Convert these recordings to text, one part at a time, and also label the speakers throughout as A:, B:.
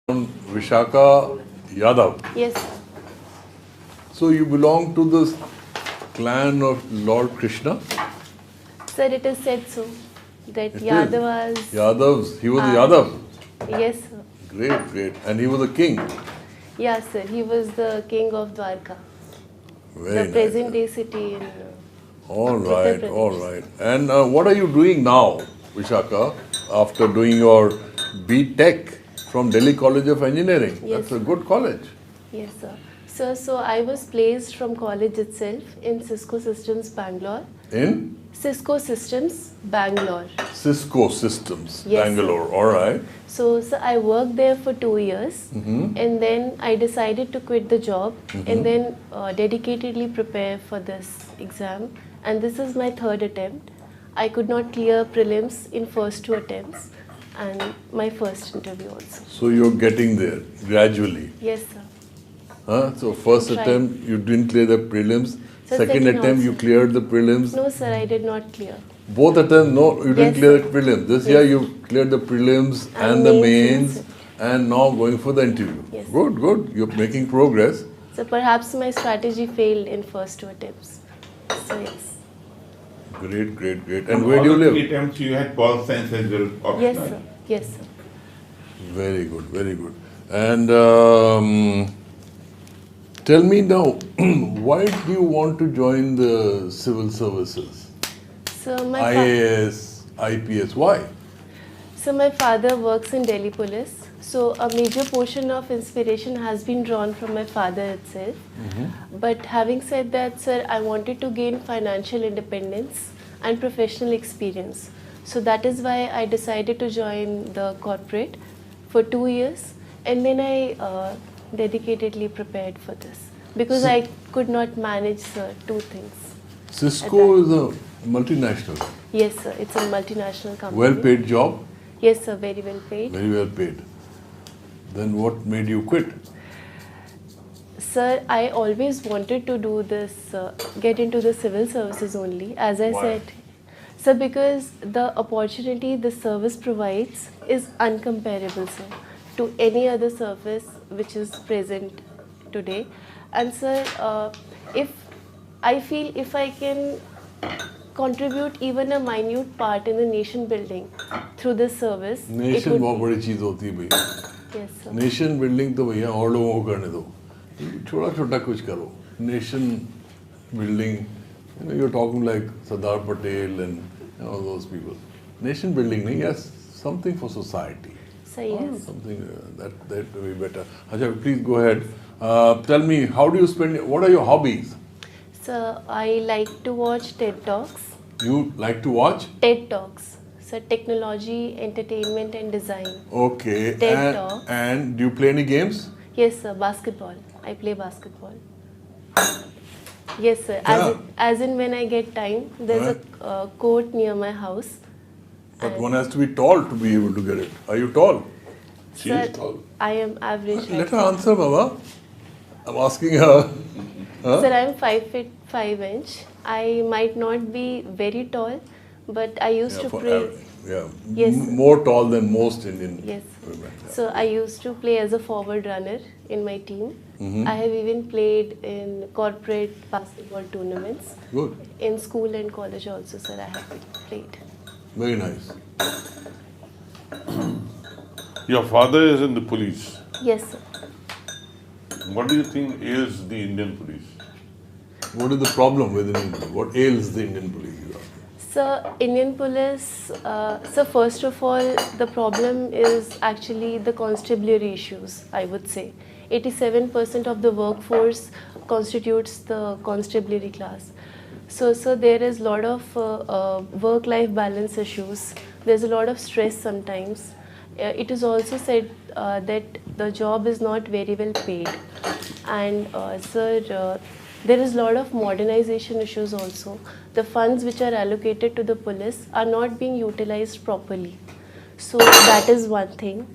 A: Vishaka Yadav.
B: Yes,
A: So you belong to this clan of Lord Krishna?
B: sir, it is said so that
A: It is.
B: Yadavas.
A: Yadavs. He was a
B: are-
A: Yadav.
B: Yes, sir.
A: Great, great. And he was a king.
B: Yes, sir. He was the king of Dwarka,
A: Very
B: the
A: nice.
B: present day city in.
A: All
B: Uttar
A: right,
B: Pradesh.
A: all right. And what are you doing now, Vishaka, after doing your B.Tech from Delhi College of Engineering?
B: Yes.
A: That's a good college.
B: Yes, sir. So I was placed from college itself in Cisco Systems, Bangalore.
A: In
B: Cisco Systems, Bangalore.
A: Cisco Systems,
B: Yes,
A: Bangalore. All right.
B: So I worked there for 2 years,
A: Mm-hmm.
B: and then I decided to quit the job and then dedicatedly prepare for this exam. And this is my third attempt. I could not clear prelims in first two attempts, and my first interview also.
A: So you're getting there gradually.
B: Yes, sir.
A: Huh? So first
B: Trying.
A: attempt you didn't clear the prelims.
B: So
A: Second
B: second
A: attempt you
B: also.
A: cleared the prelims.
B: No, sir, I did not clear.
A: Both attempts, no, you didn't
B: Yes,
A: clear
B: sir.
A: the prelims. This
B: Yes.
A: year you cleared the prelims and the
B: mains,
A: mains, and now going for the interview.
B: Yes.
A: Good, good. You're making progress.
B: So perhaps my strategy failed in first two attempts. So yes.
A: Great, great, great. And where do you
C: All the
A: live?
C: three attempts you had Paul Science as well.
B: Yes,
C: optional.
B: sir. Yes, sir.
A: Very good, very good. And tell me now, why do you want to join the civil services?
B: So my
A: IAS, IPS, why?
B: So my father works in Delhi Police. So a major portion of inspiration has been drawn from my father itself. But having said that, sir, I wanted to gain financial independence and professional experience. So that is why I decided to join the corporate for 2 years, and then I dedicatedly prepared for this because I could not manage, sir, two things.
A: Cisco is a multinational,
B: Yes, sir, it's a multinational company.
A: well-paid job,
B: Yes, sir, very well paid.
A: very well paid. Then what made you quit?
B: Sir, I always wanted to do this, get into the civil services only, as I
A: Why?
B: said. Sir, because the opportunity the service provides is uncomparable, sir, to any other service which is present today. And sir, if I feel if I can contribute even a minute part in the nation building through this service, it
A: nation
B: would
A: बहुत
B: be.
A: बड़ी चीज़ होती है भैया.
B: Yes, sir.
A: Nation building तो भैया और लोगों को करने दो. छोटा छोटा कुछ करो. Nation building, you're talking like Sardar Patel and all those people. Nation building, nahi, yes, something for society.
B: So yes.
A: Something that will be better. Acha, please go ahead. Tell me, how do you spend? What are your hobbies?
B: So I like to watch TED Talks.
A: You like to watch?
B: TED Talks. So technology, entertainment and design.
A: Okay.
B: TED
A: and,
B: Talks.
A: and do you play any games?
B: Yes, sir. Basketball. I play basketball. Yes, sir.
A: Yeah.
B: As in when I get time, there's a court near my house.
A: But one has to be tall to be able to get it. Are you tall? She
B: Sir,
A: is tall.
B: I am average
A: Let
B: height.
A: her answer, Baba. I'm asking her.
B: Sir, I am 5 feet 5 inch. I might not be very tall, but I used
A: Yeah,
B: to
A: for
B: play.
A: yeah.
B: Yes,
A: M-
B: sir.
A: more tall than most Indian
B: Yes.
A: women. Yeah.
B: So I used to play as a forward runner in my team. I have even played in corporate basketball tournaments.
A: Good.
B: In school and college also, sir, I have played.
A: Very nice.
D: Your father is in the police.
B: Yes, sir.
D: What do you think ails the Indian police?
A: What is the problem with Indian police? What ails the Indian police? you ask?
B: So, Indian police, so first of all, the problem is actually the constabulary issues, I would say. 87% of the workforce constitutes the constabulary class. So there is a lot of work-life balance issues. There's a lot of stress sometimes. It is also said that the job is not very well paid. And sir, there is a lot of modernization issues also. The funds which are allocated to the police are not being utilized properly. So that is one thing.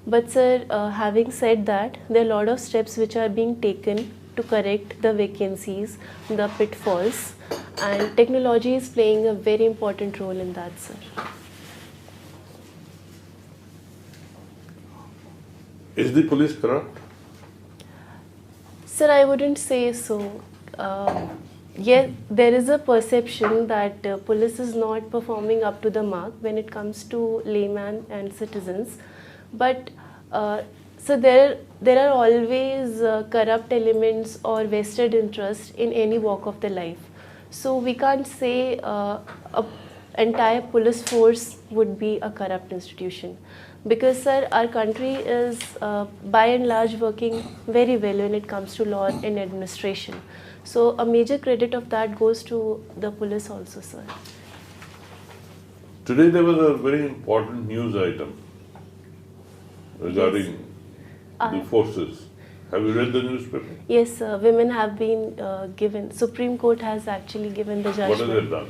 B: But sir, having said that, there are a lot of steps which are being taken to correct the vacancies, the pitfalls, and technology is playing a very important role in that, sir.
D: Is the police corrupt?
B: Sir, I wouldn't say so. Yeah, there is a perception that police is not performing up to the mark when it comes to layman and citizens. But so there are always corrupt elements or vested interest in any walk of the life. So we can't say a entire police force would be a corrupt institution. Because, sir, our country is by and large working very well when it comes to law and administration. So a major credit of that goes to the police also, sir.
D: Today there was a very important news item regarding the forces. Have you read the newspaper?
B: Yes, sir. Women have been given. Supreme Court has actually given the judgment.
D: What has it done?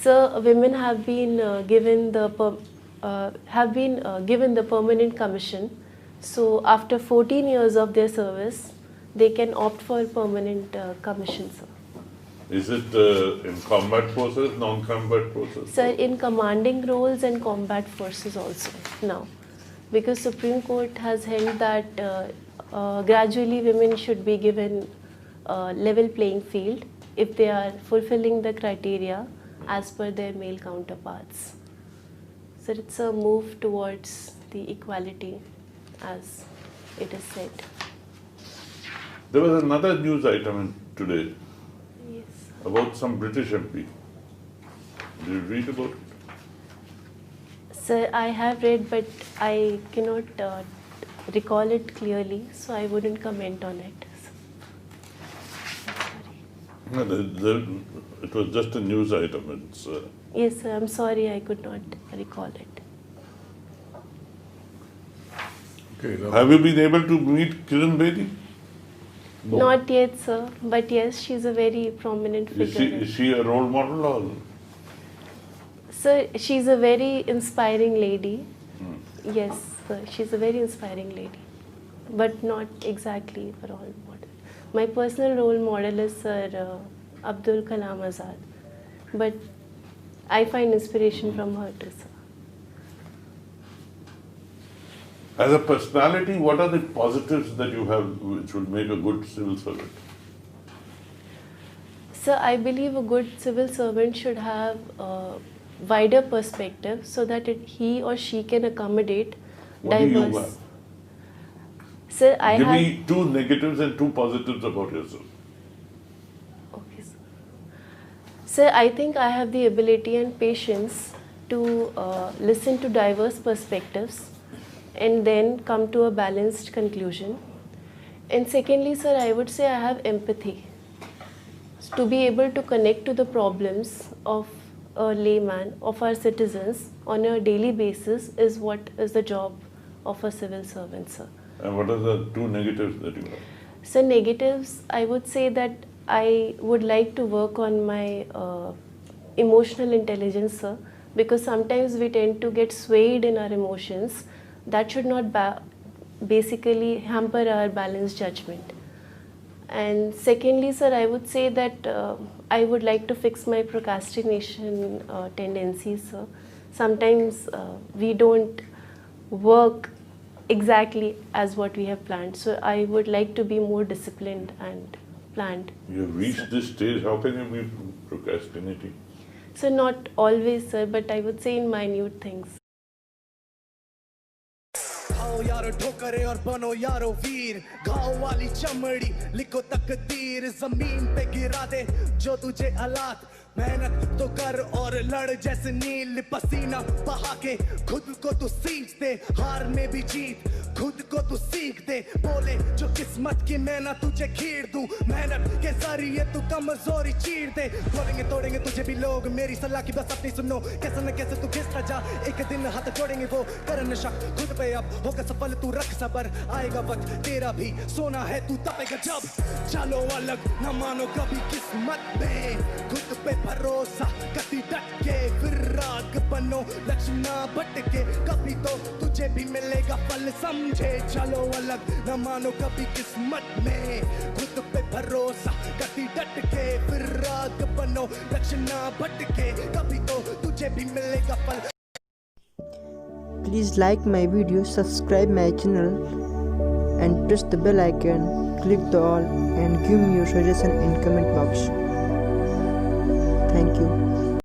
B: Sir, women have been given the given the permanent commission. So after 14 years of their service, they can opt for permanent commission, sir.
D: Is it in combat forces, non-combat forces?
B: Sir, in commanding roles and combat forces also now. Because Supreme Court has held that gradually women should be given level playing field if they are fulfilling the criteria as per their male counterparts. So it's a move towards the equality as it is said.
D: There was another news item today
B: Yes.
D: about some British MP. Did you read about it?
B: Sir, I have read but I cannot recall it clearly, so I wouldn't comment on it.
D: No, it was just a news item. It's,
B: Yes, sir, I'm sorry I could not recall it.
A: Okay, now,
D: have you been able to meet Kiran Bedi?
B: Not yet, sir, but yes, she's a very prominent figure.
D: Is she a role model or?
B: Sir, she's a very inspiring lady. Yes, sir, she's a very inspiring lady, but not exactly a role model. My personal role model is Sir Abdul Kalam Azad, but I find inspiration from her too, sir.
D: As a personality, what are the positives that you have which will make a good civil servant?
B: Sir, I believe a good civil servant should have a wider perspective so that he or she can accommodate
D: What do you
B: diverse.
D: have?
B: Sir, I
D: Give
B: have.
D: me 2 negatives and 2 positives about yourself.
B: Okay, sir. Sir, I think I have the ability and patience to listen to diverse perspectives and then come to a balanced conclusion. And secondly, sir, I would say I have empathy. To be able to connect to the problems of a layman, of our citizens on a daily basis is what is the job of a civil servant, sir.
D: And what are the 2 negatives that you have?
B: So negatives, I would say that I would like to work on my emotional intelligence, sir, because sometimes we tend to get swayed in our emotions. That should not basically hamper our balanced judgment. And secondly, sir, I would say that I would like to fix my procrastination tendencies, sir. Sometimes we don't work exactly as what we have planned. So I would like to be more disciplined and planned.
D: You have reached this stage, how can you be procrastinating?
B: So not always, sir, but I would say in minute things.
E: खाओ यारो ठोकरे और बनो यारो वीर घाव वाली चमड़ी लिखो तकदीर जमीन पे गिरा दे जो तुझे हालात मेहनत तो कर और लड़ जैसे नील पसीना बहा के खुद को तू सींच दे हार में भी जीत खुद को तू सीख दे बोले जो किस्मत की मैं ना तुझे खीर दूं मेहनत के जरिए तू कमजोरी चीर दे बोलेंगे तोड़ेंगे तुझे भी लोग मेरी सलाह की बस अपनी सुनो कैसे न कैसे तू घिसता जा एक दिन हाथ जोड़ेंगे वो करन शक खुद पे अब होगा सफल तू रख सबर आएगा वक्त तेरा भी सोना है तू तपेगा जब चलो अलग न मानो कभी किस्मत में खुद पे भरोसा कभी डट के फिर राग बनो लक्ष्य ना भटके कभी तो तुझे भी मिलेगा फल समझे चलो अलग न मानो कभी किस्मत में खुद पे भरोसा कभी डट के फिर राग बनो लक्ष्य ना भटके कभी तो तुझे भी मिलेगा फल
F: Please like my video, subscribe my channel and press the bell icon, click the all and give me your suggestion in comment box. Thank you.